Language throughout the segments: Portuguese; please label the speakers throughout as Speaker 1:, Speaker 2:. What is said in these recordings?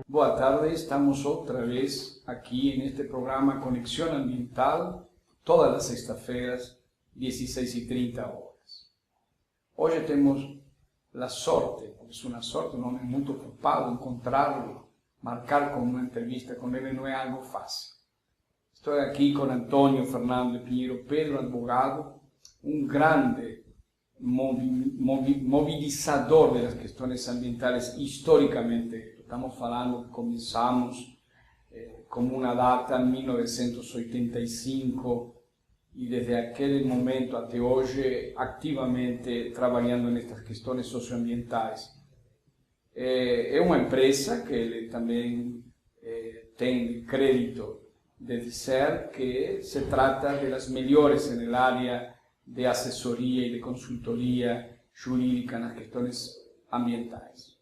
Speaker 1: Boa tarde, estamos outra vez aqui neste programa Conexão Ambiental, todas as sextas-feiras, 16h30. Hoje temos a sorte, é uma sorte, um homem muito ocupado, encontrá-lo, marcar com uma entrevista com ele não é algo fácil. Estou aqui com Antônio Fernando Pinheiro Pedro, advogado, um grande mobilizador das questões ambientais historicamente. Estamos falando que começamos como uma data em 1985 e desde aquele momento até hoje ativamente trabalhando nestas questões socioambientais. É uma empresa que ele também tem crédito de dizer que se trata das melhores na área de assessoria e de consultoria jurídica nas questões ambientais.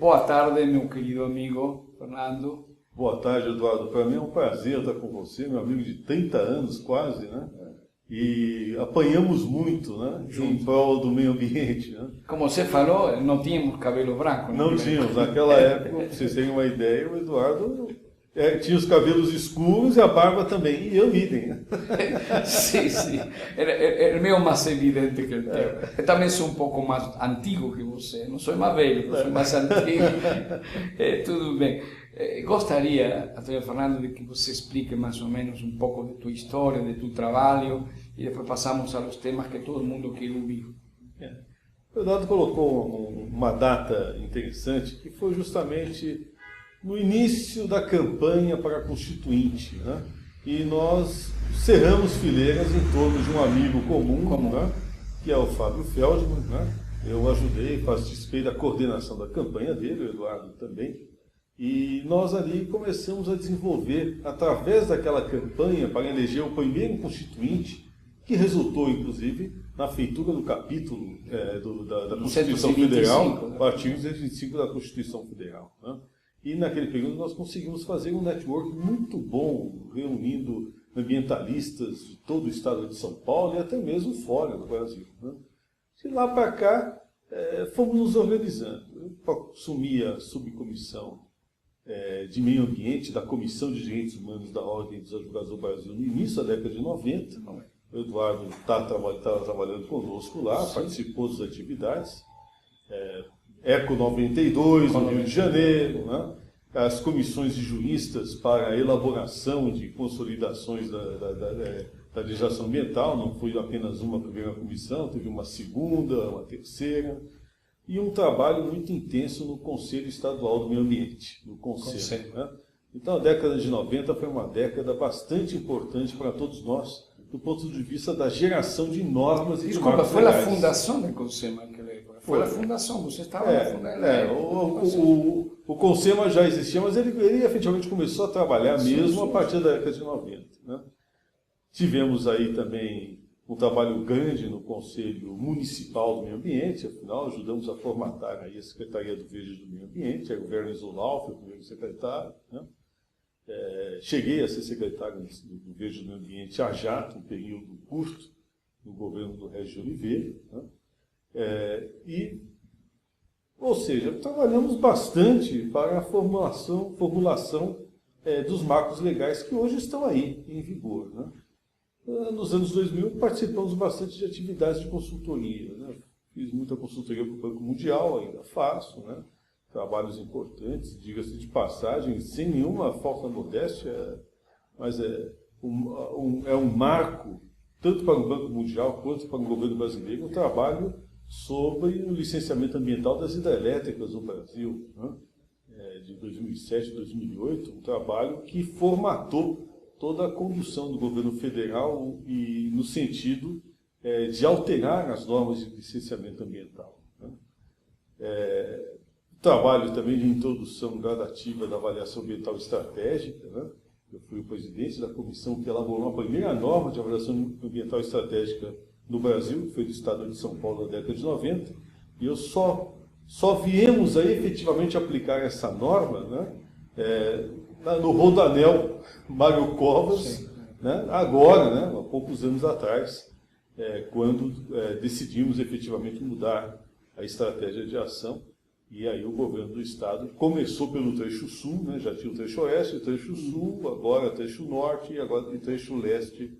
Speaker 1: Boa tarde, meu querido amigo Fernando.
Speaker 2: Boa tarde, Eduardo. Para mim é um prazer estar com você, meu amigo de 30 anos quase, né? E apanhamos muito, né? Em prol do meio ambiente, né?
Speaker 1: Como você falou, não tínhamos cabelo branco.
Speaker 2: Não tínhamos. Naquela época, para vocês terem uma ideia, o Eduardo tinha os cabelos escuros e a barba também, e eu idem.
Speaker 1: Sim, sim. Era meio mais evidente que o teu. Eu também sou um pouco mais antigo que você. Não sou mais velho, sou mais antigo. Tudo bem. Gostaria, Antônio Fernando, de que você explique mais ou menos um pouco de tua história, de tu trabalho, e depois passamos aos temas que todo mundo quer ouvir.
Speaker 2: O Eduardo colocou uma data interessante, que foi justamente no início da campanha para a Constituinte, né? E nós cerramos fileiras em torno de um amigo comum. Né? Que é o Fábio Feldman, né? Eu ajudei, participei da coordenação da campanha dele, o Eduardo também, e nós ali começamos a desenvolver, através daquela campanha para eleger o primeiro Constituinte, que resultou, inclusive, na feitura do capítulo da Constituição Federal, o artigo 125 da Constituição Federal, né? E naquele período nós conseguimos fazer um network muito bom, reunindo ambientalistas de todo o estado de São Paulo e até mesmo fora do Brasil, né? De lá para cá, fomos nos organizando. Eu assumi a subcomissão de meio ambiente da Comissão de Direitos Humanos da Ordem dos Advogados do Brasil no início da década de 90. O Eduardo estava trabalhando conosco lá, sim, participou das atividades. ECO 92, no Rio de Janeiro, né? As comissões de juristas para a elaboração de consolidações da legislação ambiental, não foi apenas uma primeira comissão, teve uma segunda, uma terceira, e um trabalho muito intenso no Conselho Estadual do Meio Ambiente, no Conselho. Né? Então a década de 90 foi uma década bastante importante para todos nós, do ponto de vista da geração de normas e de marcos
Speaker 1: foi
Speaker 2: legais.
Speaker 1: a fundação do Conselho naquela época. Foi a fundação, você estava na fundação.
Speaker 2: O Consema já existia, mas ele efetivamente começou a trabalhar mesmo a partir da década de 90. Né? Tivemos aí também um trabalho grande no Conselho Municipal do Meio Ambiente, afinal ajudamos a formatar aí a Secretaria do Verde e do Meio Ambiente, o Werner Zolau foi o primeiro secretário, né? Cheguei a ser secretário do Verde e do Meio Ambiente a jato, um período curto, no governo do Régis Oliveira, né? Ou seja, trabalhamos bastante para a formulação dos marcos legais que hoje estão aí, em vigor, né? Nos anos 2000 participamos bastante de atividades de consultoria, né? Fiz muita consultoria para o Banco Mundial, ainda faço, né? Trabalhos importantes, diga-se de passagem, sem nenhuma falsa modéstia, mas é um marco, tanto para o Banco Mundial quanto para o governo brasileiro, um trabalho sobre o licenciamento ambiental das hidrelétricas no Brasil, né? De 2007 a 2008, um trabalho que formatou toda a condução do governo federal e no sentido de alterar as normas de licenciamento ambiental, né? Trabalho também de introdução gradativa da avaliação ambiental estratégica, né? Eu fui o presidente da comissão que elaborou a primeira norma de avaliação ambiental estratégica no Brasil, que foi do estado de São Paulo na década de 90, e eu só viemos a efetivamente aplicar essa norma, né? No Rodoanel Mário Covas, né? Agora, né, há poucos anos atrás, quando decidimos efetivamente mudar a estratégia de ação, e aí o governo do Estado começou pelo trecho sul, né, já tinha o trecho oeste, o trecho sul, agora o trecho norte e agora o trecho leste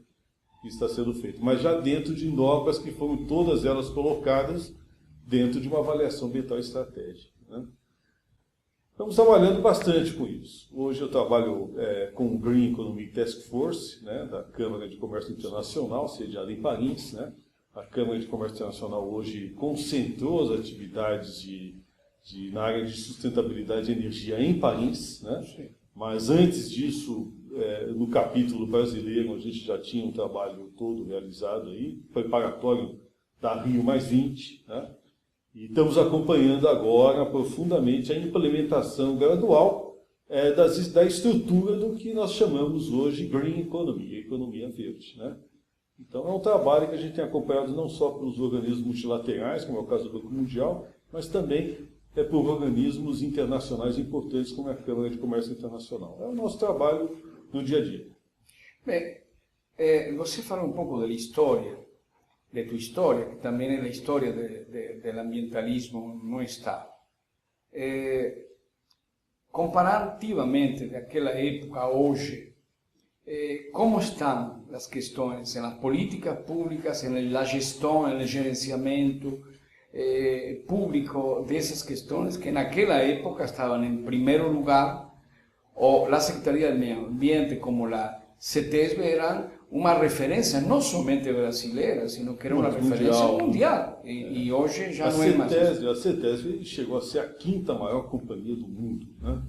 Speaker 2: que está sendo feito. Mas já dentro de normas que foram todas elas colocadas dentro de uma avaliação ambiental estratégica, né? Estamos trabalhando bastante com isso. Hoje eu trabalho com o Green Economy Task Force, né, da Câmara de Comércio Internacional, sediada em Paris, né? A Câmara de Comércio Internacional hoje concentrou as atividades na área de sustentabilidade e energia em Paris, né? Mas antes disso, no capítulo brasileiro, a gente já tinha um trabalho todo realizado aí, preparatório da Rio+20, né? E estamos acompanhando agora profundamente a implementação gradual da estrutura do que nós chamamos hoje Green Economy, a economia verde, né? Então é um trabalho que a gente tem acompanhado não só pelos organismos multilaterais, como é o caso do Banco Mundial, mas também por organismos internacionais importantes como a Câmara de Comércio Internacional. É o nosso trabalho no dia a dia.
Speaker 1: Bem, você falou um pouco da história, de tua história, que também é a história do ambientalismo no Estado. Comparativamente daquela época a hoje, como estão as questões nas políticas públicas, na gestão, no gerenciamento público dessas questões, que naquela época estavam em primeiro lugar, ou a Secretaria do Meio Ambiente como a CETESB eram uma referência não somente brasileira, sino que era uma referência mundial. E hoje já não é mais isso.
Speaker 2: A CETESB chegou a ser a quinta maior companhia do mundo, né?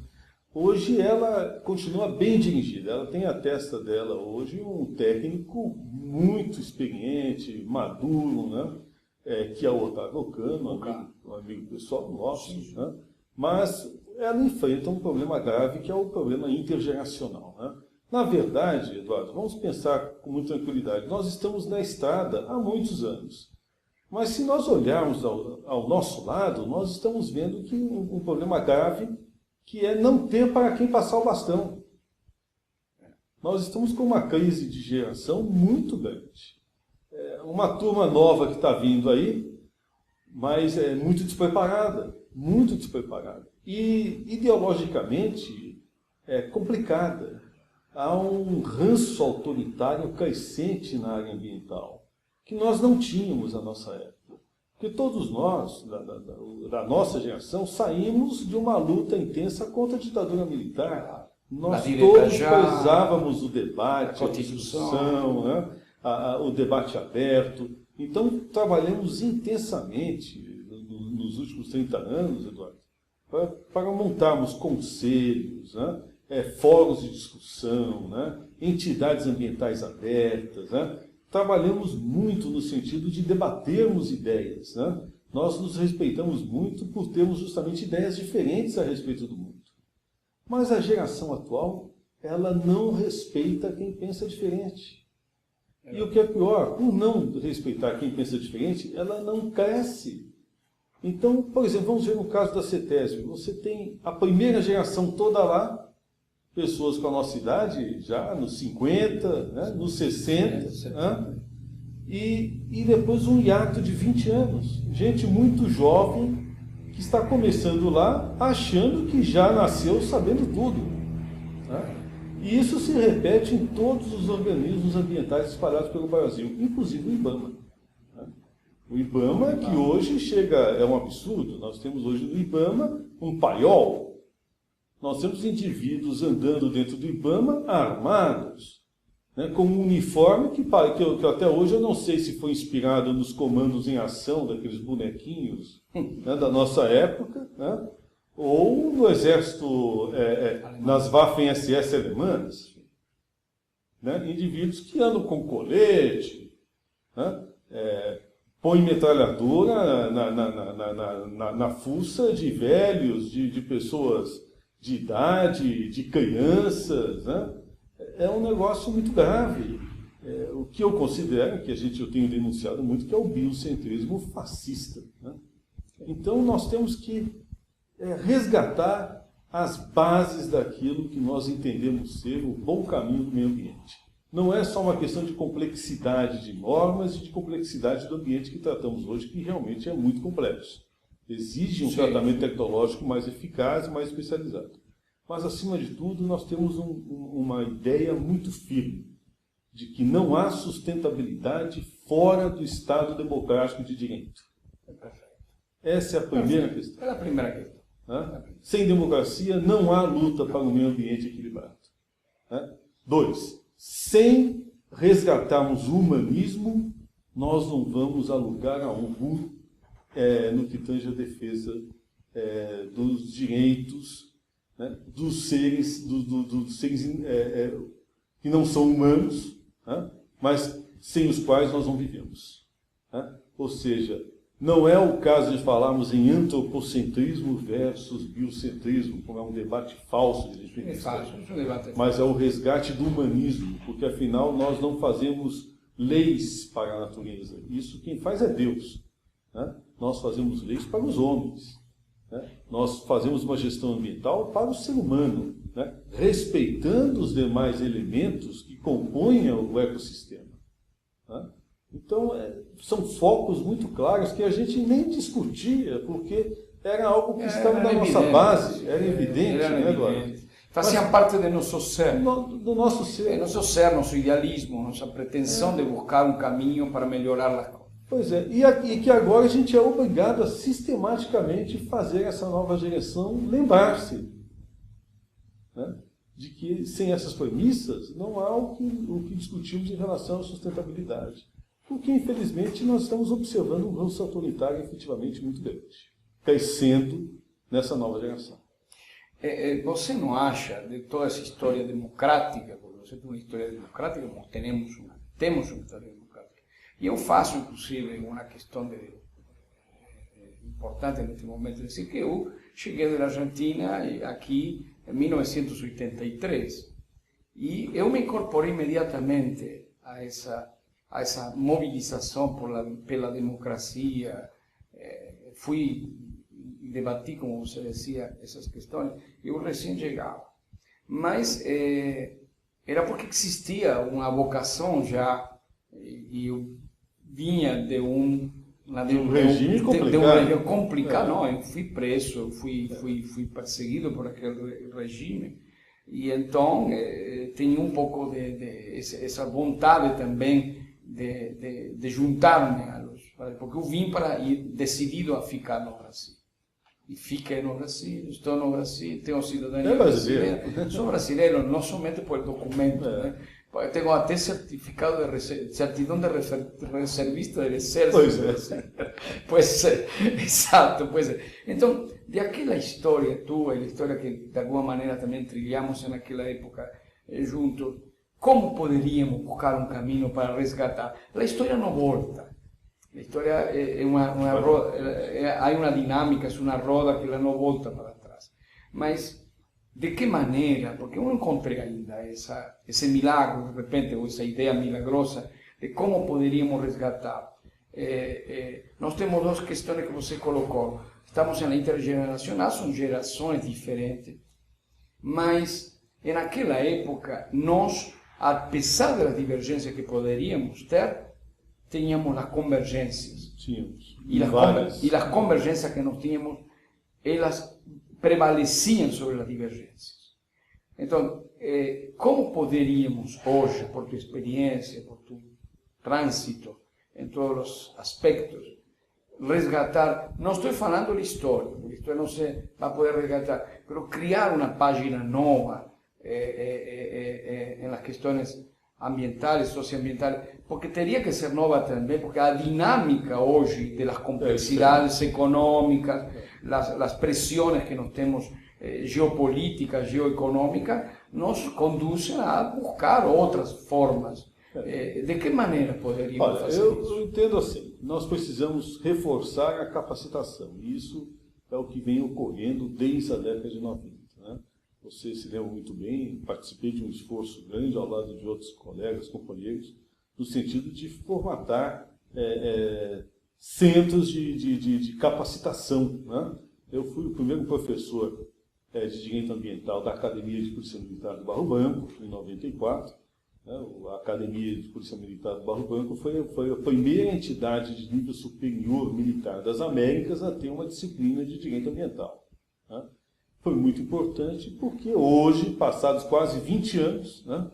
Speaker 2: Hoje ela continua bem dirigida. Ela tem à testa dela hoje um técnico muito experiente, maduro, né? Que é o Otávio Cano, um amigo pessoal nosso, né? Mas ela enfrenta um problema grave que é o problema intergeracional, né? Na verdade, Eduardo, vamos pensar com muita tranquilidade. Nós estamos na estrada há muitos anos. Mas se nós olharmos ao nosso lado, nós estamos vendo que um problema grave que é não ter para quem passar o bastão. Nós estamos com uma crise de geração muito grande. Uma turma nova que está vindo aí, mas é muito despreparada. Muito despreparada. E ideologicamente é complicada. Há um ranço autoritário crescente na área ambiental, que nós não tínhamos na nossa época. Porque todos nós, da nossa geração, saímos de uma luta intensa contra a ditadura militar. Nós todos prezávamos o debate, a discussão, né? O debate aberto. Então, trabalhamos intensamente nos últimos 30 anos, Eduardo, para montarmos conselhos, né? Fóruns de discussão, né? Entidades ambientais abertas, né? Trabalhamos muito no sentido de debatermos ideias, né? Nós nos respeitamos muito por termos justamente ideias diferentes a respeito do mundo. Mas a geração atual, ela não respeita quem pensa diferente. E o que é pior, por não respeitar quem pensa diferente, ela não cresce. Então, por exemplo, vamos ver no caso da CETESB. Você tem a primeira geração toda lá, pessoas com a nossa idade, já nos 50, né, nos 60, né, e depois um hiato de 20 anos. Gente muito jovem que está começando lá, achando que já nasceu sabendo tudo, né? E isso se repete em todos os organismos ambientais espalhados pelo Brasil, inclusive o IBAMA. Né? O IBAMA, que hoje é um absurdo. Nós temos hoje no IBAMA um paiol. Nós temos indivíduos andando dentro do IBAMA armados, né, com um uniforme que até hoje eu não sei se foi inspirado nos comandos em ação daqueles bonequinhos, né, da nossa época, né, ou no exército, nas Waffen-SS alemãs. Né, indivíduos que andam com colete, né, põem metralhadora na fuça de velhos, de pessoas de idade, de crianças, né? É um negócio muito grave. O que eu considero, que eu tenho denunciado muito, que é o biocentrismo fascista, né? Então nós temos que resgatar as bases daquilo que nós entendemos ser o bom caminho do meio ambiente. não é só uma questão de complexidade de normas e de complexidade do ambiente que tratamos hoje, que realmente é muito complexo. Exige um tratamento tecnológico mais eficaz e mais especializado. Mas, acima de tudo, nós temos uma ideia muito firme de que não há sustentabilidade fora do Estado democrático de direito. Essa é a primeira questão.
Speaker 1: É a primeira questão.
Speaker 2: Sem democracia, não há luta para um meio ambiente equilibrado. 2. Sem resgatarmos o humanismo, nós não vamos a lugar algum no que tange a defesa dos direitos, dos seres, dos seres que não são humanos, mas sem os quais nós não vivemos. Ou seja, não é o caso de falarmos em antropocentrismo versus biocentrismo, como é um debate falso de definição, mas é o resgate do humanismo, porque afinal nós não fazemos leis para a natureza. Isso quem faz é Deus. Nós fazemos leis para os homens. Nós fazemos uma gestão ambiental para o ser humano, respeitando os demais elementos que compõem o ecossistema. Então, são focos muito claros que a gente nem discutia, porque era algo que estava na nossa base, era evidente, Eduardo?
Speaker 1: Fazia parte do nosso ser.
Speaker 2: Do nosso ser.
Speaker 1: Nosso ser, nosso idealismo, nossa pretensão de buscar um caminho para melhorar as coisas.
Speaker 2: Pois é, e que agora a gente é obrigado a sistematicamente fazer essa nova geração lembrar-se de que sem essas premissas não há o que discutimos em relação à sustentabilidade. Porque, infelizmente, nós estamos observando um avanço autoritário efetivamente muito grande, crescendo nessa nova geração.
Speaker 1: Você não acha, de toda essa história democrática, porque você tem uma história democrática, como temos uma história democrática, e eu faço, inclusive, uma questão importante neste momento, de dizer que eu cheguei da Argentina aqui em 1983, e eu me incorporei imediatamente a essa mobilização pela democracia, fui debati, como você dizia, essas questões, eu recém chegava. Mas era porque existia uma vocação já, e eu vinha de um
Speaker 2: regime
Speaker 1: complicado. Não, eu fui preso, eu fui perseguido por aquele regime, e então tinha um pouco essa vontade também de juntar-me a los, porque eu vim decidido a ficar no Brasil. E fiquei no Brasil, estou no Brasil, tenho cidadania brasileira. Sou brasileiro, não somente por documento, tenho até certificado de certidão de reservista do Exército. Pois é, exato, pois é. Então, de aquela história tua, e a história que de alguma maneira também trilhamos naquela época juntos, como poderíamos buscar um caminho para resgatar? A história não volta. A história é uma roda, há uma dinâmica, é uma roda que ela não volta para trás. Mas, de que maneira? Porque eu não encontrei ainda esse milagre, de repente, ou essa ideia milagrosa de como poderíamos resgatar. Nós temos duas questões que você colocou. Estamos na intergeneracional, são gerações diferentes, mas naquela época, nós, apesar das divergências que poderíamos ter, tínhamos as convergências. E as convergências que nós tínhamos, elas prevaleciam sobre as divergências. Então, como poderíamos hoje, por tua experiência, por tu trânsito em todos os aspectos, resgatar, não estou falando de história, porque a história não se vai poder resgatar, mas criar uma página nova nas questões ambientales, socioambientales, porque teria que ser nova também, porque a dinâmica hoje das complexidades econômicas, as pressões que nós temos geopolíticas, geoeconômicas, nos conduzem a buscar outras formas. De que maneira poderíamos fazer isso?
Speaker 2: Eu entendo assim, nós precisamos reforçar a capacitação, e isso é o que vem ocorrendo desde a década de 90. Você se lembra muito bem, participei de um esforço grande ao lado de outros colegas, companheiros, no sentido de formatar centros de capacitação. Eu fui o primeiro professor de direito ambiental da Academia de Polícia Militar do Barro Branco, em 94. né? A Academia de Polícia Militar do Barro Branco foi a primeira entidade de nível superior militar das Américas a ter uma disciplina de direito ambiental, né? Foi muito importante porque hoje, passados quase 20 anos, né?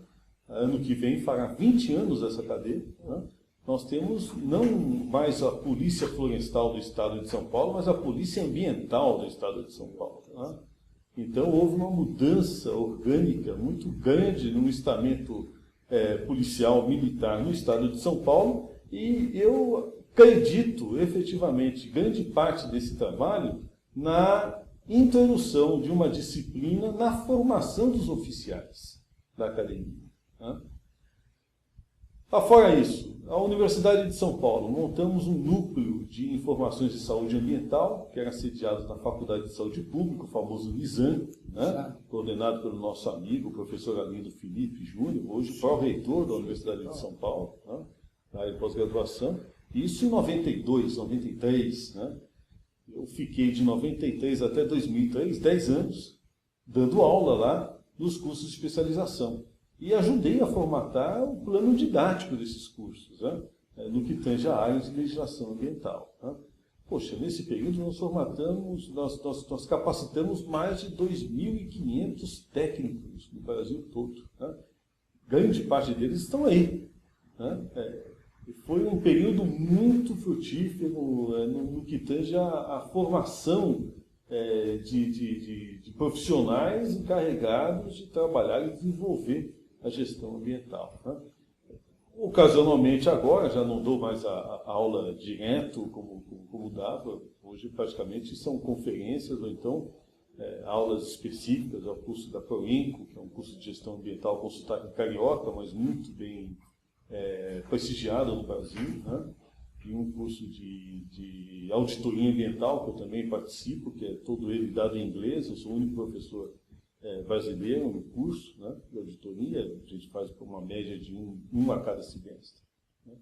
Speaker 2: Ano que vem fará 20 anos essa cadeia, né? Nós temos não mais a Polícia Florestal do Estado de São Paulo, mas a Polícia Ambiental do Estado de São Paulo, né? Então houve uma mudança orgânica muito grande no estamento policial militar no Estado de São Paulo, e eu acredito efetivamente grande parte desse trabalho na introdução de uma disciplina na formação dos oficiais da academia, né? Fora isso, a Universidade de São Paulo, montamos um núcleo de informações de saúde ambiental, que era sediado na Faculdade de Saúde Pública, o famoso NISAM, né? Coordenado pelo nosso amigo, o professor Arlindo Felipe Júnior, hoje pró-reitor da Universidade de São Paulo, né? Na área de pós-graduação. Isso em 92, 93, né? Eu fiquei de 93 até 2003, 10 anos, dando aula lá nos cursos de especialização. E ajudei a formatar o plano didático desses cursos, né? No que tange a área de legislação ambiental, né? Poxa, nesse período nós capacitamos mais de 2.500 técnicos no Brasil todo, né? Grande parte deles estão aí, né? Foi um período muito frutífero no que tange a formação de profissionais encarregados de trabalhar e desenvolver a gestão ambiental, né? Ocasionalmente agora, já não dou mais a aula direto como dava, hoje praticamente são conferências ou então aulas específicas ao curso da Proenco, que é um curso de gestão ambiental com sotaque carioca, mas muito bem prestigiado no Brasil, né? E um curso de auditoria ambiental, que eu também participo, que é todo ele dado em inglês, eu sou o único professor brasileiro no curso, né, de auditoria, a gente faz por uma média de um a cada semestre, né?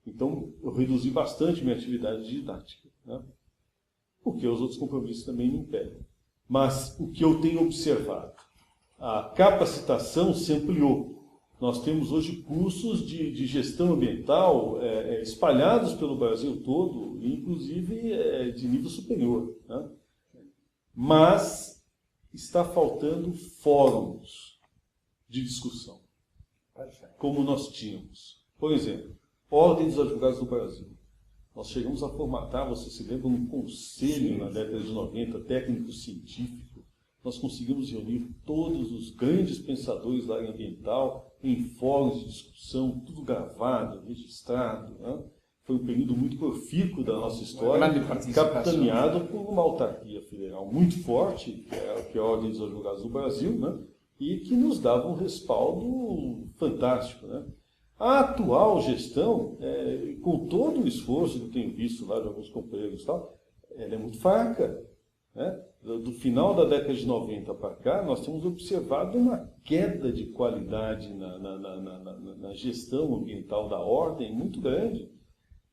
Speaker 2: Então, eu reduzi bastante minha atividade didática, né? Porque os outros compromissos também me impedem. Mas o que eu tenho observado, a capacitação se ampliou. Nós temos hoje cursos de gestão ambiental espalhados pelo Brasil todo, inclusive de nível superior, né? Mas está faltando fóruns de discussão, como nós tínhamos. Por exemplo, Ordem dos Advogados do Brasil. Nós chegamos a formatar, você se lembra, um conselho na década de 90, técnico-científico. Nós conseguimos reunir todos os grandes pensadores da área ambiental em fóruns de discussão, tudo gravado, registrado, né? Foi um período muito profícuo da nossa história, capitaneado por uma autarquia federal muito forte, que é a Ordem dos Advogados do Brasil, né? E que nos dava um respaldo fantástico, né? A atual gestão, com todo o esforço que eu tenho visto lá de alguns companheiros e tal, ela é muito fraca, né? Do final da década de 90 para cá, nós temos observado uma queda de qualidade na gestão ambiental da ordem muito grande.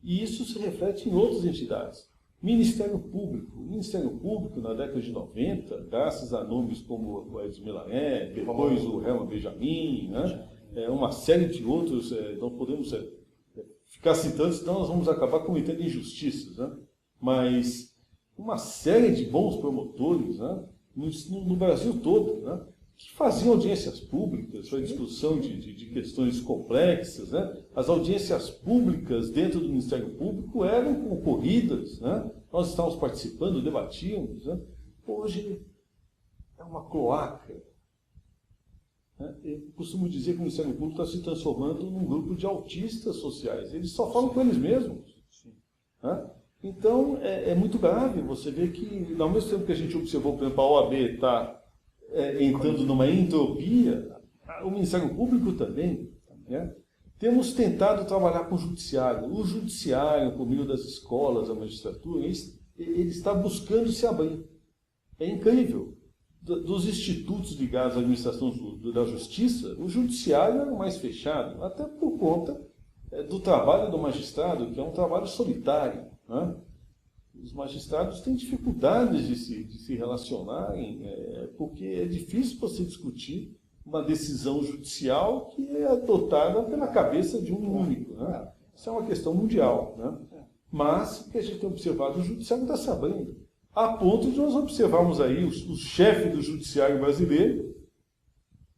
Speaker 2: E isso se reflete em outras entidades. Ministério Público. O Ministério Público, na década de 90, graças a nomes como o Edson Milaré, depois o Helma Benjamin, né? Uma série de outros, não podemos ficar citando, senão nós vamos acabar cometendo injustiças, né? Mas uma série de bons promotores, né? No Brasil todo, né? Que faziam audiências públicas para discussão de questões complexas, né? As audiências públicas dentro do Ministério Público eram concorridas, né? Nós estávamos participando, debatíamos, né? Hoje é uma cloaca, né? Eu costumo dizer que o Ministério Público está se transformando num grupo de autistas sociais. Eles só falam com eles mesmos, né? Então é muito grave você ver que, ao mesmo tempo que a gente observou, por exemplo, a OAB está entrando numa entropia, o Ministério Público também, né? Temos tentado trabalhar com o Judiciário. O Judiciário, por meio das escolas, da magistratura, ele está buscando se abrir. É incrível. Dos institutos ligados à administração da justiça, o Judiciário é o mais fechado, até por conta do trabalho do magistrado, que é um trabalho solitário, né? Os magistrados têm dificuldades de se relacionarem, porque é difícil você discutir uma decisão judicial que é adotada pela cabeça de um único. Né? Isso é uma questão mundial. Né? Mas o que a gente tem observado, o judiciário está se abrindo. A ponto de nós observarmos aí o chefe do judiciário brasileiro,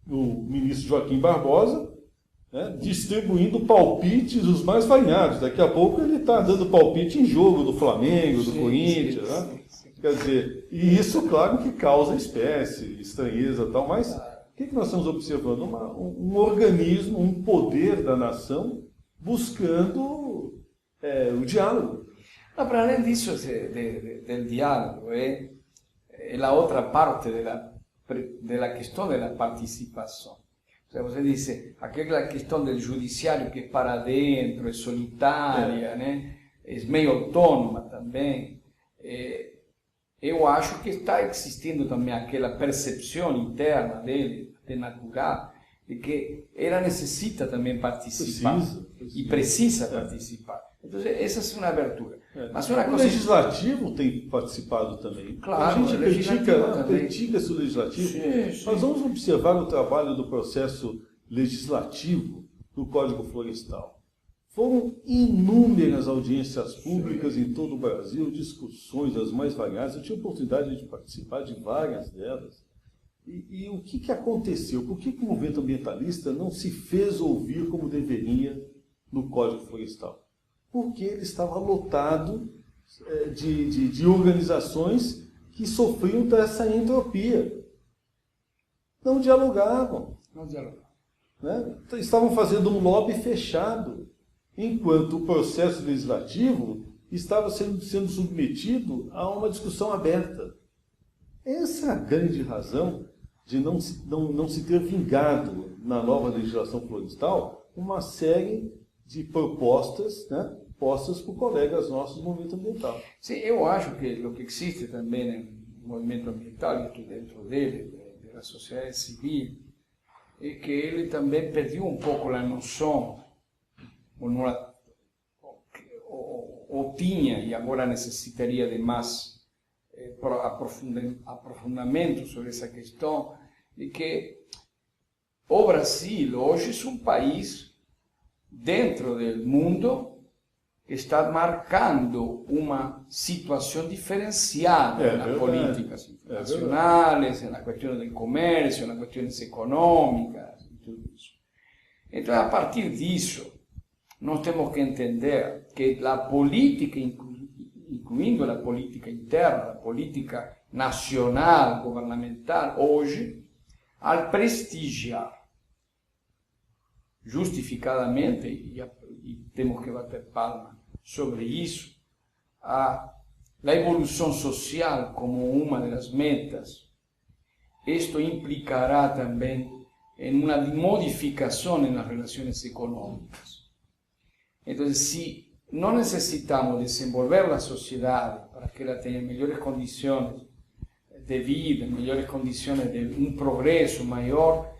Speaker 2: o ministro Joaquim Barbosa, né, distribuindo palpites os mais variados. Daqui a pouco ele está dando palpite em jogo do Flamengo, do Corinthians. Né? Quer dizer, e isso, claro, que causa espécie, estranheza e tal, mas o que nós estamos observando? Um organismo, um poder da nação buscando o diálogo.
Speaker 1: No, pero além disso, del diálogo, é a outra parte da questão da participação. O sea, você dice, aquela questão do judiciário que é para dentro, é solitária, né? É meio autônoma também. Eu acho que está existindo também aquela percepção interna dele, até natural, de que ela necessita também participar. Precisa participar. Então, essa é uma abertura. Mas uma coisa...
Speaker 2: O legislativo tem participado também.
Speaker 1: Claro,
Speaker 2: a gente critica esse legislativo.
Speaker 1: Sim.
Speaker 2: Nós vamos observar o trabalho do processo legislativo do Código Florestal. Foram inúmeras audiências públicas em todo o Brasil, discussões as mais variadas. Eu tive a oportunidade de participar de várias delas. E o que aconteceu? Por que o movimento ambientalista não se fez ouvir como deveria no Código Florestal? Porque ele estava lotado de organizações que sofriam dessa entropia. Não dialogavam. Né? Estavam fazendo um lobby fechado, enquanto o processo legislativo estava sendo submetido a uma discussão aberta. Essa é a grande razão de não se ter vingado na nova legislação florestal uma série de propostas, né, postas por colegas nossos do movimento ambiental.
Speaker 1: Sim, eu acho que o que existe também no movimento ambiental, e dentro dele, da sociedade civil, é que ele também perdeu um pouco a noção, ou tinha, e agora necessitaria de mais aprofundamento sobre essa questão, de que o Brasil hoje é um país dentro do mundo que está marcando uma situação diferenciada nas políticas internacionais, nas questões do comércio, nas questões econômicas, e tudo isso. Então, a partir disso, nós temos que entender que a política, incluindo a política interna, a política nacional, governamental, hoje, ao prestigiar justificadamente, e temos que bater palma sobre isso, a evolução social como uma das metas, isto implicará também em uma modificação nas relações econômicas. Então, se não necessitamos desenvolver a sociedade para que ela tenha melhores condições de vida, melhores condições de progresso maior,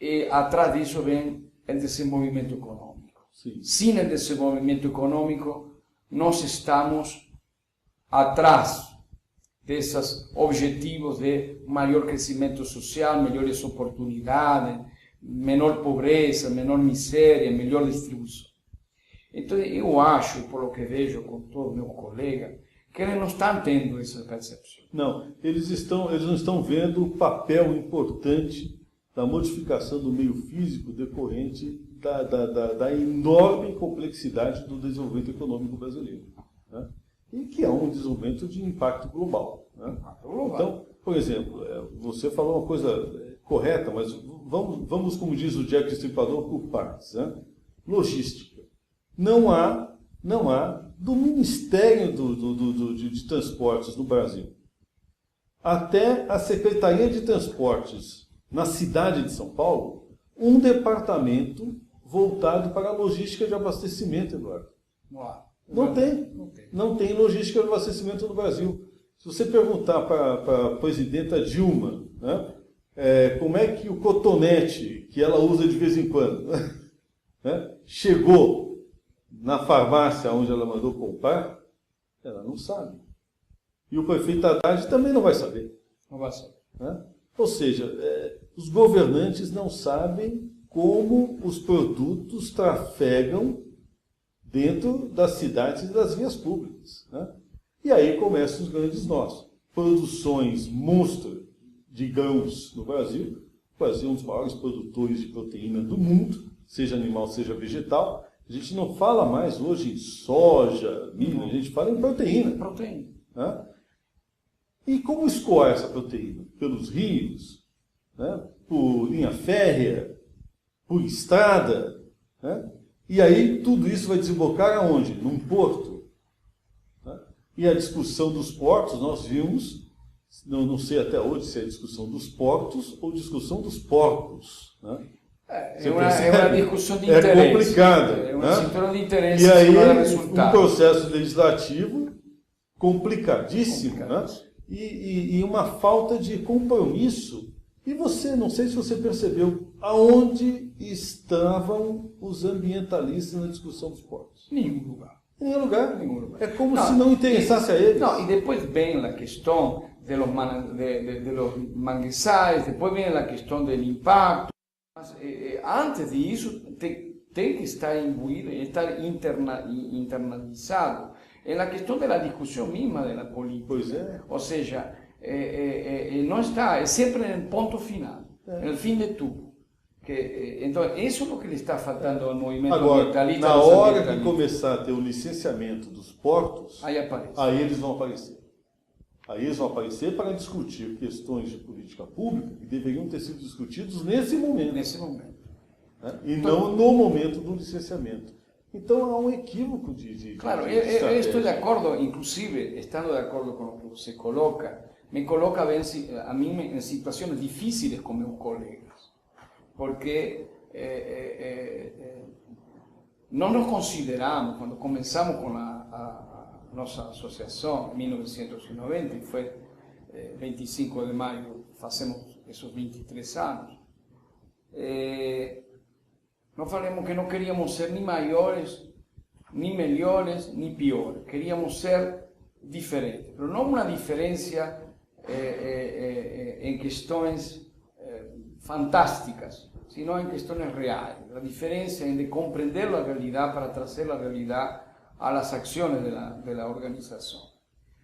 Speaker 1: e atrás disso vem o desenvolvimento econômico.
Speaker 2: Sim.
Speaker 1: Sem o desenvolvimento econômico, nós estamos atrás desses objetivos de maior crescimento social, melhores oportunidades, menor pobreza, menor miséria, melhor distribuição. Então, eu acho, por lo que vejo com todos meus colegas, que eles não estão tendo essa percepção.
Speaker 2: Não, eles não estão vendo o papel importante da modificação do meio físico decorrente da enorme complexidade do desenvolvimento econômico brasileiro, né? E que é um desenvolvimento de impacto global. Né? Então, por exemplo, você falou uma coisa correta, mas vamos como diz o Jack Destripador, por partes. Né? Logística. Não há do Ministério de Transportes no Brasil até a Secretaria de Transportes na cidade de São Paulo, um departamento voltado para a logística de abastecimento, Eduardo. Não tem logística de abastecimento no Brasil. Se você perguntar para a presidenta Dilma, né, como é que o cotonete, que ela usa de vez em quando, né, chegou na farmácia onde ela mandou comprar, ela não sabe. E o prefeito Haddad também não vai saber.
Speaker 1: Não vai saber.
Speaker 2: Né? Ou seja, os governantes não sabem como os produtos trafegam dentro das cidades e das vias públicas, né? E aí começam os grandes nós. Produções monstro de grãos no Brasil. O Brasil é um dos maiores produtores de proteína do mundo, seja animal, seja vegetal. A gente não fala mais hoje em soja, milho, a gente fala em proteína.
Speaker 1: Proteína.
Speaker 2: Né? E como escoar essa proteína? Pelos rios, né? Por linha férrea, por estrada, né? E aí tudo isso vai desembocar aonde? Num porto. Né? E a discussão dos portos, nós vimos, não sei até hoje se é a discussão dos portos ou discussão dos porcos. Né?
Speaker 1: É uma discussão de interesse.
Speaker 2: É complicada.
Speaker 1: É uma cintura de interesse.
Speaker 2: E aí um processo legislativo complicadíssimo, né? E uma falta de compromisso. E você, não sei se você percebeu, aonde estavam os ambientalistas na discussão dos portos?
Speaker 1: Nenhum lugar.
Speaker 2: Nenhum lugar.
Speaker 1: Nenhum lugar.
Speaker 2: É como se não interessasse a eles.
Speaker 1: Não, e depois vem a questão de los manguezais, depois vem a questão do impacto. Mas, antes disso, tem que estar imbuído, estar internalizado na questão da discussão mesma da política.
Speaker 2: Pois é.
Speaker 1: Ou seja, não está, é sempre no ponto final, no fim de tudo. Então, isso é o que lhe está faltando ao movimento ambientalista.
Speaker 2: Na hora que começar a ter o licenciamento dos portos,
Speaker 1: aí aparece.
Speaker 2: Aí eles vão aparecer. Aí eles vão aparecer para discutir questões de política pública que deveriam ter sido discutidos nesse momento.
Speaker 1: Nesse momento.
Speaker 2: Né? E não no momento do licenciamento. Então há um equívoco de
Speaker 1: claro, eu estou de acordo, inclusive, estando de acordo com o que você coloca, me coloca a mim em situações difíceis com meus colegas. Porque não nos consideramos, quando começamos com a nossa associação, em 1990, e foi 25 de maio, fazemos esses 23 anos, nós falamos que não queríamos ser nem maiores, nem melhores, nem piores. Queríamos ser diferentes. Mas não uma diferença em questões fantásticas, sino em questões reais. A diferença em de compreender a realidade para trazer a realidade às ações da organização.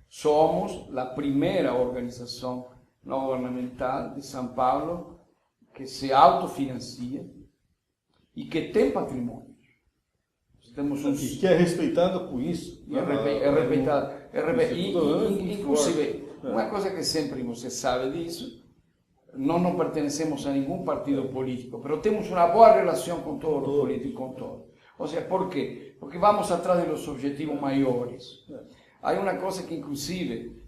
Speaker 1: Somos a primeira organização não governamental de São Paulo que se autofinancia e que tem patrimônio. Temos
Speaker 2: e que é respeitada por isso.
Speaker 1: É respeitada. Inclusive, uma coisa que sempre você sabe disso, nós não pertencemos a nenhum partido político, mas temos uma boa relação com todos os políticos, com todos. Ou seja, ¿por quê? Porque vamos atrás de los objetivos maiores. Há uma coisa que, inclusive,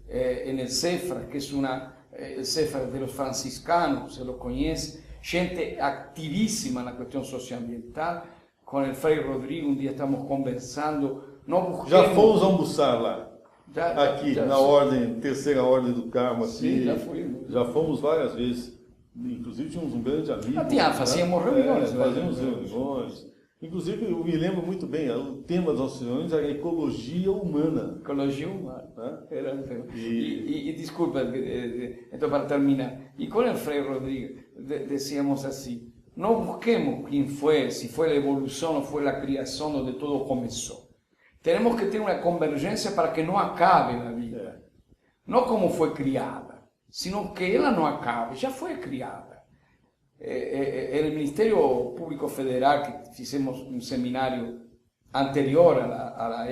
Speaker 1: no CEFRA, que é o CEFRA de los franciscanos, você lo conhece, gente activíssima na questão socioambiental. Com o Frei Rodrigo, um dia estamos conversando.
Speaker 2: Já fomos almoçar lá. Aqui, na ordem, terceira ordem do Carmo.
Speaker 1: Sim,
Speaker 2: já fomos várias vezes. Inclusive, tínhamos um grande amigo.
Speaker 1: Fazíamos reuniões.
Speaker 2: Fazíamos reuniões. Inclusive, eu me lembro muito bem, o tema das nossas reuniões era ecologia humana.
Speaker 1: Ecologia humana. Era o tema. E desculpa, então para terminar, e com o Frei Rodrigo, decíamos assim, não busquemos quem foi, se foi a evolução ou foi a criação onde tudo começou. Temos que ter uma convergência para que não acabe a vida. Não como foi criada, sino que ela não acabe, já foi criada. El Ministério Público Federal, que fizemos um seminário anterior a la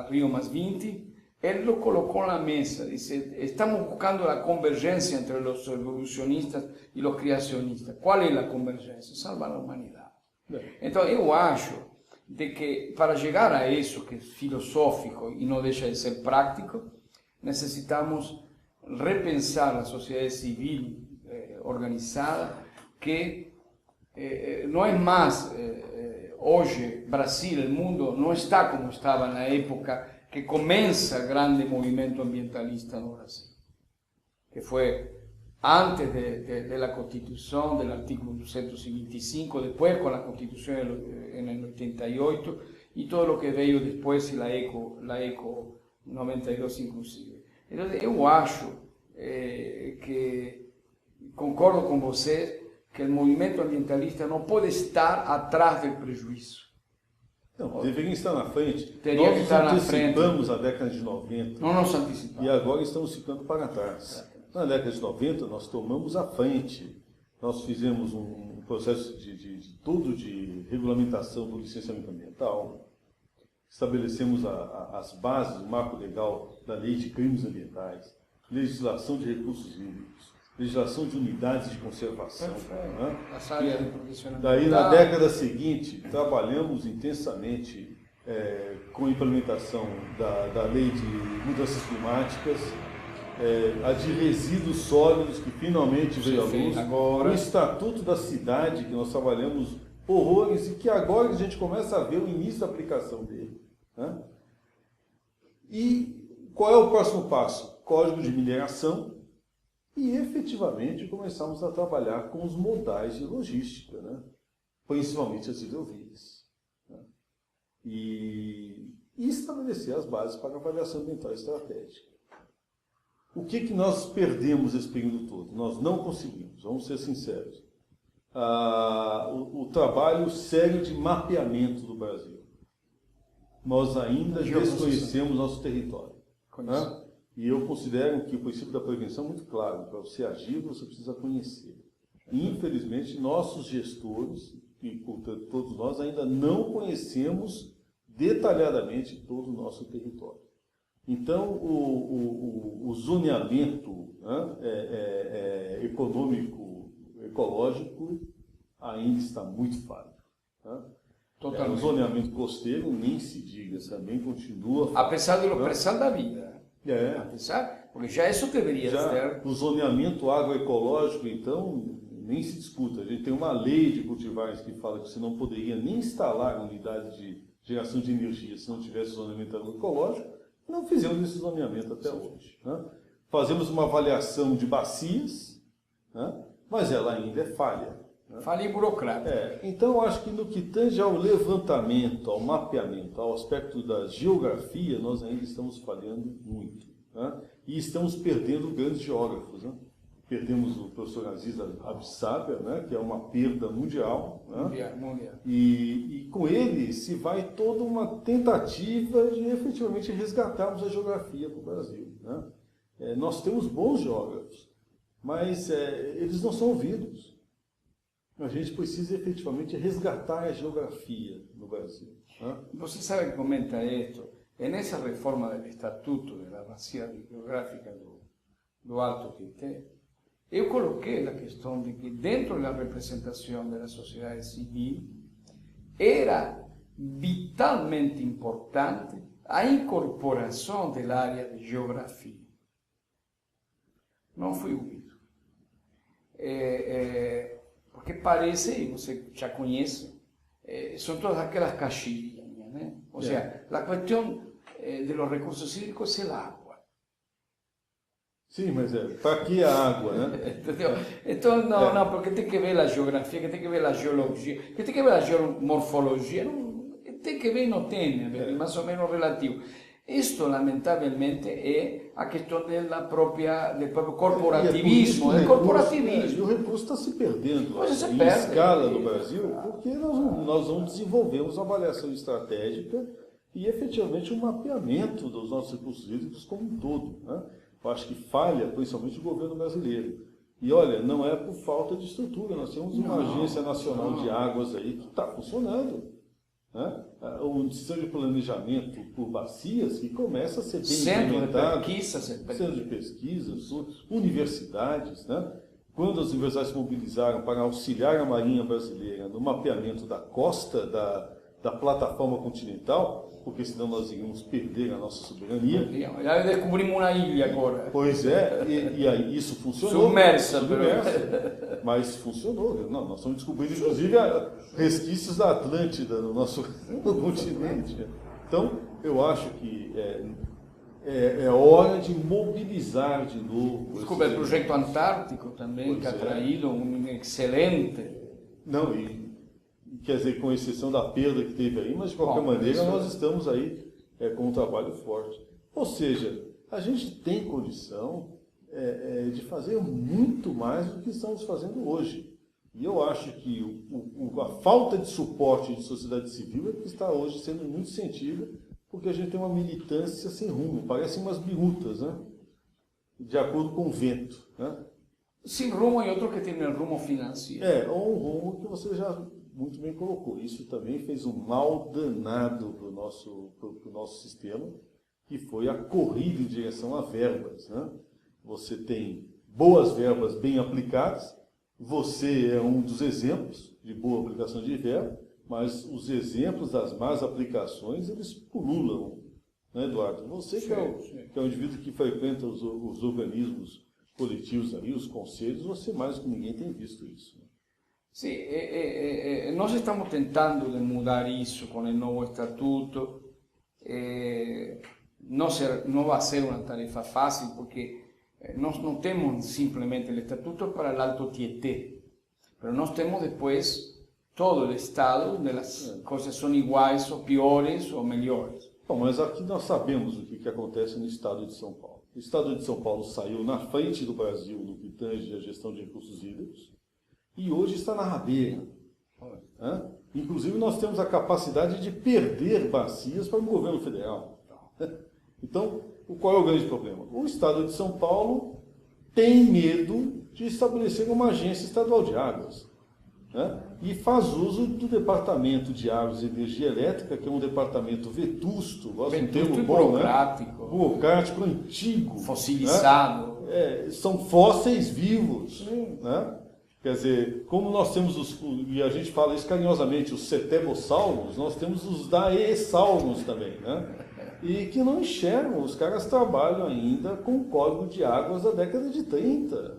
Speaker 1: Rio +20, ele lo colocou na mesa, disse, estamos buscando a convergência entre os evolucionistas e os criacionistas. Qual é a convergência? Salvar a humanidade. Então, eu acho de que para chegar a isso, que é filosófico e não deixa de ser prático, necessitamos repensar a sociedade civil organizada, que não é mais, hoje, Brasil, o mundo, não está como estava na época que começa o grande movimento ambientalista no Brasil, que foi antes da Constituição, do artículo 225, depois com a Constituição em 88, e todo o que veio depois, a ECO 92 inclusive. Então, eu acho que concordo com você que o movimento ambientalista não pode estar atrás do prejuízo.
Speaker 2: Não, deveria estar na frente.
Speaker 1: Teria
Speaker 2: Nós
Speaker 1: que estar na
Speaker 2: antecipamos
Speaker 1: frente.
Speaker 2: a década de 90.
Speaker 1: Não nos antecipamos.
Speaker 2: E agora estamos ficando para trás. Na década de 90, nós tomamos a frente. Nós fizemos um processo de regulamentação do licenciamento ambiental. Estabelecemos as bases, o marco legal da lei de crimes ambientais, legislação de recursos hídricos, legislação de unidades de conservação. Né? Daí, na década seguinte, trabalhamos intensamente com a implementação da lei de mudanças climáticas, a de resíduos sólidos, que finalmente veio à luz, o Estatuto da Cidade, que nós trabalhamos horrores e que agora a gente começa a ver o início da aplicação dele. Né? E qual é o próximo passo? Código de mineração e, efetivamente, começamos a trabalhar com os modais de logística, né? Principalmente as hidrovias. Né? E estabelecer as bases para a avaliação ambiental estratégica. O que nós perdemos esse período todo? Nós não conseguimos, vamos ser sinceros. O trabalho sério de mapeamento do Brasil. Nós ainda desconhecemos nosso território. Né? E eu considero que o princípio da prevenção é muito claro. Para você agir, você precisa conhecer. E, infelizmente, nossos gestores, e portanto todos nós, ainda não conhecemos detalhadamente todo o nosso território. Então, o zoneamento, né, econômico, ecológico, ainda está muito falho. Né? O zoneamento costeiro, nem se diga, também continua...
Speaker 1: Apesar da pressão da vida. Apesar, porque já isso deveria ser...
Speaker 2: O zoneamento agroecológico, então, nem se discuta. A gente tem uma lei de cultivares que fala que você não poderia nem instalar unidade de geração de energia se não tivesse zoneamento agroecológico. Não fizemos esse zoneamento até hoje. Né? Fazemos uma avaliação de bacias, né? Mas ela ainda é falha. Né?
Speaker 1: Falha e burocrática.
Speaker 2: Então, eu acho que no que tange ao levantamento, ao mapeamento, ao aspecto da geografia, nós ainda estamos falhando muito. Né? E estamos perdendo grandes geógrafos. Né? Perdemos o professor Aziz Abissabia, né? Que é uma perda mundial. Né?
Speaker 1: Mundial.
Speaker 2: E com ele se vai toda uma tentativa de efetivamente resgatarmos a geografia para o Brasil. Né? Nós temos bons geógrafos, mas eles não são ouvidos. A gente precisa efetivamente resgatar a geografia no Brasil. Né?
Speaker 1: Você sabe que comenta isso? Nessa reforma do Estatuto da Bacia Geográfica do Alto Tietê, eu coloquei a questão de que dentro da representação da sociedade civil era vitalmente importante a incorporação da área de geografia. Não fui ouvido. Porque parece, e você já conhece, são todas aquelas caixinhas, né? Ou seja, a questão dos recursos hídricos é a água.
Speaker 2: Sim, mas para que a água, né?
Speaker 1: Então, não, porque tem que ver a geografia, que tem que ver a geologia, que tem que ver a geomorfologia, tem que ver e não tem, mais ou menos relativo. Isto, lamentavelmente, é a questão do próprio corporativismo.
Speaker 2: E o recurso está se perdendo em escala no Brasil, porque nós não desenvolvemos uma avaliação estratégica e, efetivamente, um mapeamento dos nossos recursos hídricos como um todo. Né? Eu acho que falha, principalmente, o governo brasileiro. E, olha, não é por falta de estrutura. Nós temos uma Agência Nacional de Águas aí que está funcionando. Né? O sistema de planejamento por bacias que começa a ser bem implementado. Centro de pesquisa, universidades. Né? Quando as universidades se mobilizaram para auxiliar a Marinha Brasileira no mapeamento da costa da plataforma continental, porque senão nós iríamos perder a nossa soberania.
Speaker 1: Já descobrimos uma ilha agora.
Speaker 2: Pois é, e aí isso funcionou.
Speaker 1: Submersa.
Speaker 2: Mas funcionou. Não, nós estamos descobrindo, inclusive, resquícios da Atlântida no nosso continente. Então, eu acho que é hora de mobilizar de novo.
Speaker 1: Desculpa, o projeto Antártico também, que ha traído um excelente...
Speaker 2: Não, quer dizer, com exceção da perda que teve aí, mas de qualquer maneira nós estamos aí com um trabalho forte. Ou seja, a gente tem condição de fazer muito mais do que estamos fazendo hoje. E eu acho que a falta de suporte de sociedade civil é que está hoje sendo muito sentida, porque a gente tem uma militância sem rumo, parecem umas birutas, né? De acordo com o vento, né?
Speaker 1: Sem rumo e outro que tem um rumo financeiro.
Speaker 2: Ou um rumo que você já muito bem colocou. Isso também fez um mal danado para o nosso sistema, que foi a corrida em direção a verbas, né? Você tem boas verbas bem aplicadas, você é um dos exemplos de boa aplicação de verba, mas os exemplos das más aplicações, eles pululam, né, Eduardo? Você que é o indivíduo que frequenta os organismos coletivos ali, os conselhos, você mais do que ninguém tem visto isso.
Speaker 1: Sim, nós estamos tentando de mudar isso com o novo estatuto. Não vai ser uma tarefa fácil, porque nós não temos simplesmente o estatuto para o Alto Tietê, mas nós temos depois todo o Estado, as coisas são iguais, ou piores, ou melhores.
Speaker 2: Bom, mas aqui nós sabemos o que acontece no Estado de São Paulo. O Estado de São Paulo saiu na frente do Brasil no que tange a gestão de recursos hídricos e hoje está na rabeira. Inclusive, nós temos a capacidade de perder bacias para o governo federal. Então, qual é o grande problema? O Estado de São Paulo tem medo de estabelecer uma agência estadual de águas, né? E faz uso do Departamento de Águas e Energia Elétrica, que é um departamento vetusto,
Speaker 1: burocrático,
Speaker 2: burocrático, antigo,
Speaker 1: fossilizado.
Speaker 2: Né? São fósseis vivos, né? Quer dizer, como nós temos e a gente fala isso carinhosamente, os cetebossauros, nós temos os daesauros também, né? E que não enxergam, os caras trabalham ainda com o Código de Águas da década de 30,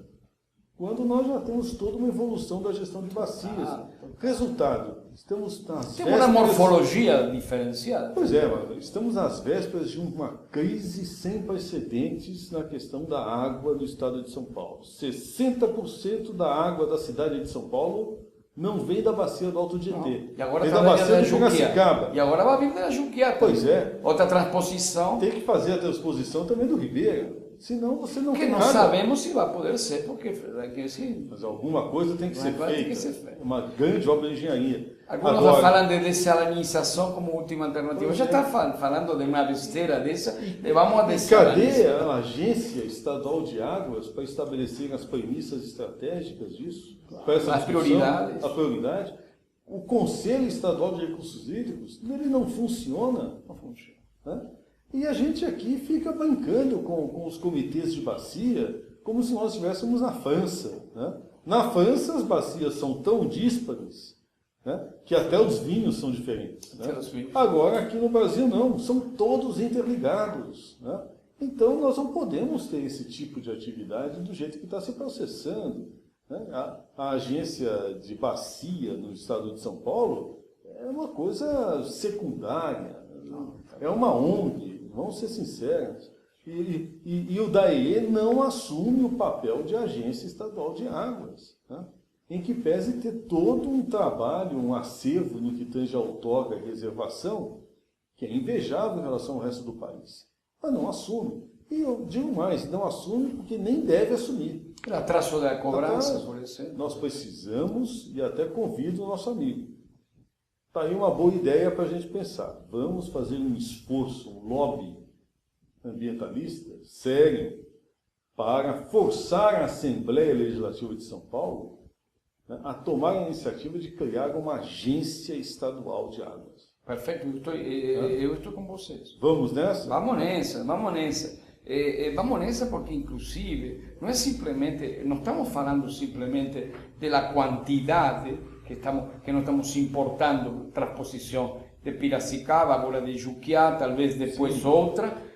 Speaker 2: quando nós já temos toda uma evolução da gestão de bacias. Resultado, estamos nas
Speaker 1: vésperas... uma morfologia diferenciada.
Speaker 2: Pois é, estamos às vésperas de uma crise sem precedentes na questão da água do Estado de São Paulo. 60% da água da cidade de São Paulo não vem da bacia do Alto Tietê.
Speaker 1: E agora
Speaker 2: vem da bacia de Piracicaba.
Speaker 1: E agora vai vir da Juquiá.
Speaker 2: Pois é.
Speaker 1: Outra transposição.
Speaker 2: Tem que fazer a transposição também do Ribeira. Senão você não tem nada.
Speaker 1: Porque não sabemos se vai poder ser, porque...
Speaker 2: Mas alguma coisa tem que ser feita. Uma grande obra de engenharia.
Speaker 1: Alguns agora, falam de dessalinização como última alternativa. Já está falando de uma besteira dessa, e vamos a
Speaker 2: cadê a Agência Estadual de Águas para estabelecer as premissas estratégicas disso? Para essa
Speaker 1: as prioridades.
Speaker 2: A prioridade. O Conselho Estadual de Recursos Hídricos, ele não funciona.
Speaker 1: Não funciona.
Speaker 2: Né? E a gente aqui fica brincando com os comitês de bacia como se nós estivéssemos na França. Né? Na França, as bacias são tão díspares, né, que até os vinhos são diferentes. Né? Agora, aqui no Brasil, não. São todos interligados. Né? Então, nós não podemos ter esse tipo de atividade do jeito que está se processando. Né? A agência de bacia no estado de São Paulo é uma coisa secundária. É uma ONG. Vamos ser sinceros. E o DAE não assume o papel de agência estadual de águas, né? Em que pese ter todo um trabalho, um acervo no que tange a outorga e reservação, que é invejável em relação ao resto do país. Mas não assume. E eu digo mais, não assume porque nem deve assumir.
Speaker 1: Atraso da cobrança, por exemplo.
Speaker 2: Nós precisamos, e até convido o nosso amigo, está aí uma boa ideia para a gente pensar. Vamos fazer um esforço, um lobby ambientalista sério para forçar a Assembleia Legislativa de São Paulo, né, a tomar a iniciativa de criar uma agência estadual de águas.
Speaker 1: Perfeito, eu estou com vocês.
Speaker 2: Vamos nessa?
Speaker 1: Vamos nessa. Vamos nessa porque, inclusive, não é simplesmente, não estamos falando simplesmente da quantidade que nós estamos importando, transposição de Piracicaba, agora de Juquiá, talvez depois
Speaker 2: Sim.
Speaker 1: outra,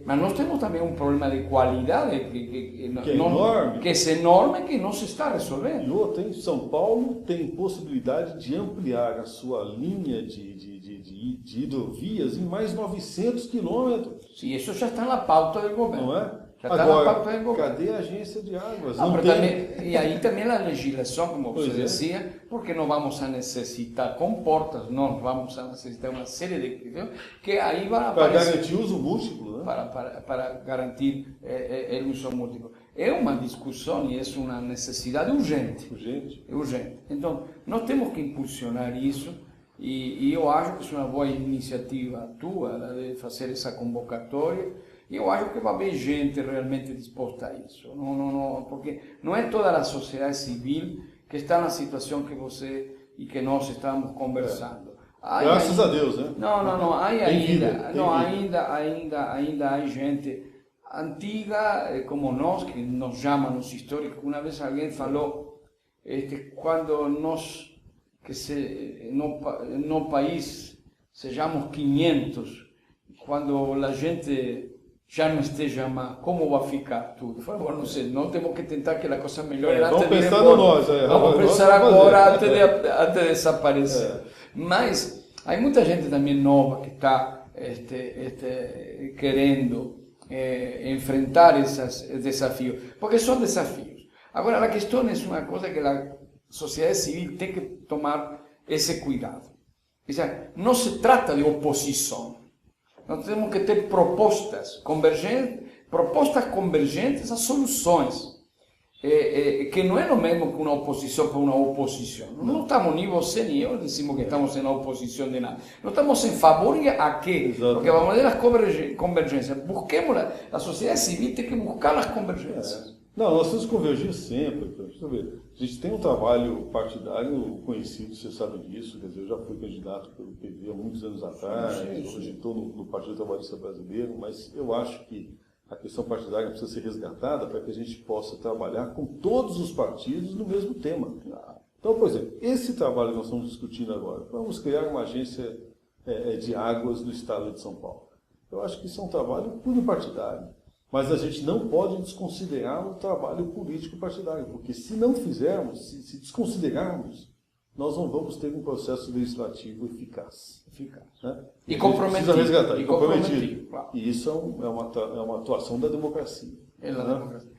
Speaker 1: mas nós temos também um problema de qualidade que é enorme, que não se está resolvendo.
Speaker 2: E outra, em São Paulo tem possibilidade de ampliar a sua linha de hidrovias em mais 900 quilômetros.
Speaker 1: Sim, isso já está na pauta do governo.
Speaker 2: Não é?
Speaker 1: Já
Speaker 2: agora, cadê a agência de águas?
Speaker 1: Não tem. Também, e aí também a legislação, como você dizia, porque não vamos a necessitar comportas, nós vamos a necessitar uma série de questões que aí vai
Speaker 2: para garantir uso múltiplo, né?
Speaker 1: Para garantir o uso múltiplo. é uma discussão e é uma necessidade urgente. Urgente. Então, nós temos que impulsionar isso e eu acho que é uma boa iniciativa tua de fazer essa convocatória e eu acho que vai haver gente realmente disposta a isso. Porque não é toda a sociedade civil que está na situação que você e que nós estamos conversando.
Speaker 2: Graças a Deus, né?
Speaker 1: Não, ainda há gente antiga como nós, que nos chamam os históricos. Uma vez alguém falou, quando nós, no país, sejamos 500, quando a gente já não esteja mais, como vai ficar tudo? Eu falei, não sei, não temos que tentar que a coisa melhore antes de ir embora. Vamos pensar agora antes de desaparecer. Mas há muita gente também nova que está querendo enfrentar esses desafios, porque são desafios. Agora, a questão é uma coisa que a sociedade civil tem que tomar esse cuidado. Ou seja, não se trata de oposição. Nós temos que ter propostas convergentes a soluções. Que não é o mesmo que uma oposição para uma oposição. Não estamos, nem você nem eu, dizemos que estamos em oposição de nada. Nós estamos em favor a quê? Porque vamos ter as convergências. Busquemos, a sociedade civil tem que buscar as convergências.
Speaker 2: Não, nós temos que convergir sempre. Deixa eu ver. A gente tem um trabalho partidário conhecido, você sabe disso. Quer dizer, eu já fui candidato pelo PV há muitos anos atrás, hoje estou no Partido Trabalhista Brasileiro, mas eu acho que a questão partidária precisa ser resgatada para que a gente possa trabalhar com todos os partidos no mesmo tema. Então, por exemplo, esse trabalho que nós estamos discutindo agora, vamos criar uma agência de águas do estado de São Paulo. Eu acho que isso é um trabalho pluripartidário, mas a gente não pode desconsiderar o trabalho político partidário, porque se não fizermos, se desconsiderarmos, nós não vamos ter um processo legislativo eficaz. Né?
Speaker 1: E comprometido.
Speaker 2: Precisa resgatar, e comprometido. Claro. E isso é uma atuação da democracia.
Speaker 1: Democracia.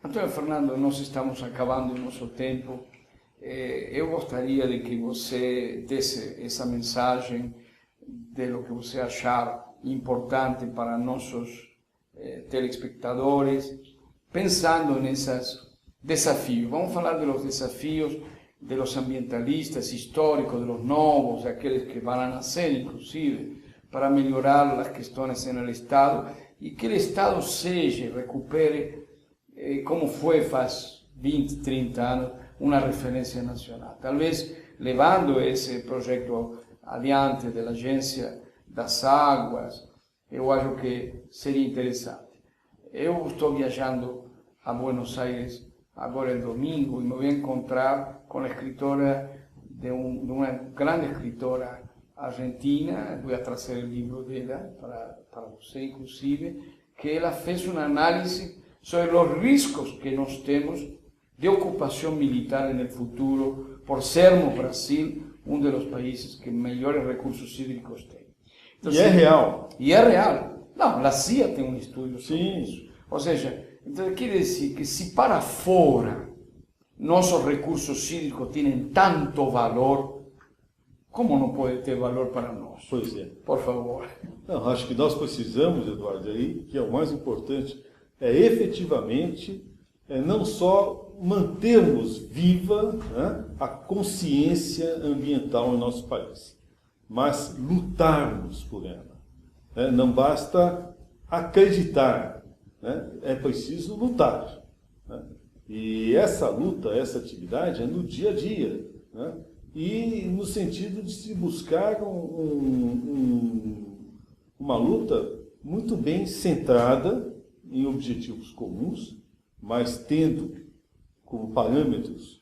Speaker 1: Antônio Fernando, nós estamos acabando o nosso tempo. Eu gostaria de que você desse essa mensagem de lo que você achar importante para nossos telespectadores, pensando nesses desafios. Vamos falar dos desafios de los ambientalistas históricos, de los novos, de aqueles que van a nacer inclusive, para melhorar las questões en el Estado e que o Estado recupere, como foi faz 20, 30 anos, uma referência nacional. Talvez levando esse projeto adiante da Agência das Águas, eu acho que seria interessante. Eu estou viajando a Buenos Aires agora é domingo e me vou encontrar com a escritora de uma grande escritora argentina, vou trazer o livro dela para você, inclusive, que ela fez uma análise sobre os riscos que nós temos de ocupação militar no futuro, por sermos Brasil dos países que melhores recursos hídricos tem.
Speaker 2: Então, e é real.
Speaker 1: E é real. Não, a CIA tem um estudo sobre isso. Ou seja, então quer dizer que se para fora nossos recursos hídricos têm tanto valor, como não pode ter valor para nós?
Speaker 2: Pois é.
Speaker 1: Por favor.
Speaker 2: Não, acho que nós precisamos, Eduardo, aí, que é o mais importante, efetivamente, não só mantermos viva, né, a consciência ambiental em nosso país, mas lutarmos por ela. Não basta acreditar, né? É preciso lutar. Né? E essa luta, essa atividade é no dia a dia. Né? E no sentido de se buscar uma luta muito bem centrada em objetivos comuns, mas tendo como parâmetros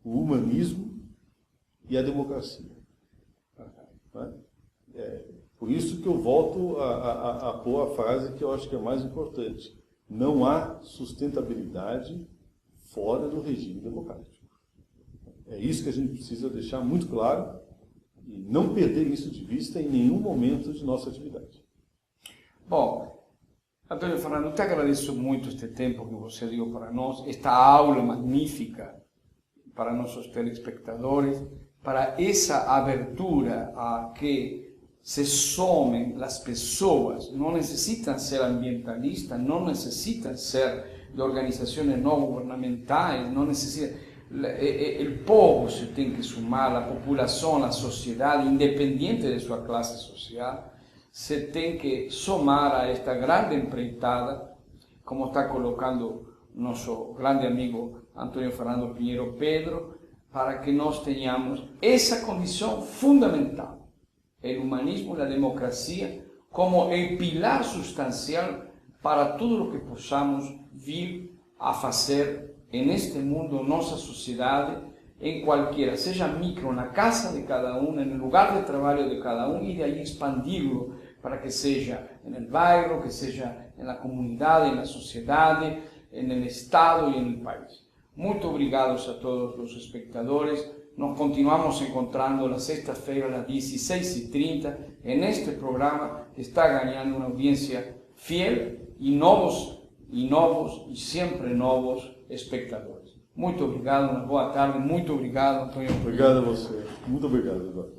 Speaker 2: o humanismo e a democracia. Né? Por isso que eu volto a pôr a frase que eu acho que é mais importante. Não há sustentabilidade fora do regime democrático. É isso que a gente precisa deixar muito claro e não perder isso de vista em nenhum momento de nossa atividade.
Speaker 1: Bom, Antônio Fernando, te agradeço muito este tempo que você deu para nós, esta aula magnífica para nossos telespectadores, para essa abertura a que se somem as pessoas, não necessitam ser ambientalistas, não necessitam ser de organizações não governamentais, não necessita. O povo se tem que sumar, a população, a sociedade, independente de sua classe social, se tem que somar a esta grande empreitada, como está colocando nosso grande amigo Antônio Fernando Pinheiro Pedro, para que nós tenhamos essa condição fundamental, o humanismo e a democracia, como o pilar substancial para tudo o que possamos vir a fazer neste mundo, nossa sociedade, em qualquer, seja micro, na casa de cada um, no lugar de trabalho de cada um, e de aí expandi-lo para que seja no bairro, que seja na comunidade, na sociedade, no estado e no país. Muito obrigados a todos os espectadores. Nos continuamos encontrando na sexta-feira, às 16h30, neste programa que está ganhando uma audiência fiel e novos, e sempre novos espectadores. Muito obrigado, uma boa tarde, muito obrigado, Antônio.
Speaker 2: Obrigado a você. Muito obrigado, Eduardo.